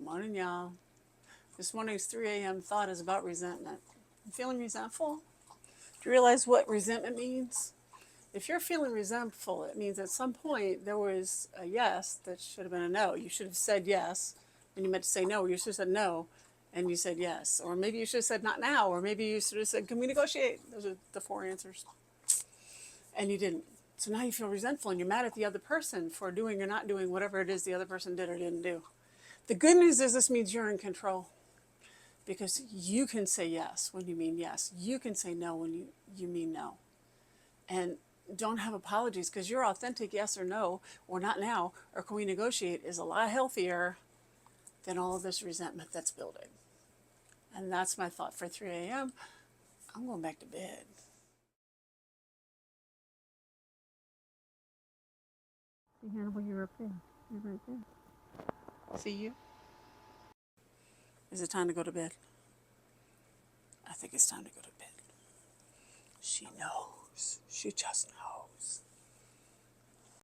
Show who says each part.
Speaker 1: Morning, y'all. This morning's 3 a.m. thought is about resentment. You feeling resentful? Do you realize what resentment means? If you're feeling resentful, it means at some point there was a yes that should have been a no. You should have said yes when you meant to say no. You should have said no and you said yes. Or maybe you should have said not now. Or maybe you should have said, can we negotiate? Those are the 4 answers. And you didn't. So now you feel resentful and you're mad at the other person for doing or not doing whatever it is the other person did or didn't do. The good news is this means you're in control, because you can say yes when you mean yes. You can say no when you mean no. And don't have apologies, because your authentic yes or no, or not now, or can we negotiate, is a lot healthier than all of this resentment that's building. And that's my thought for 3 a.m. I'm going back to bed. See, Hannibal, you're up there. You're right there. See you? Is it time to go to bed? I think it's time to go to bed. She knows. She just knows.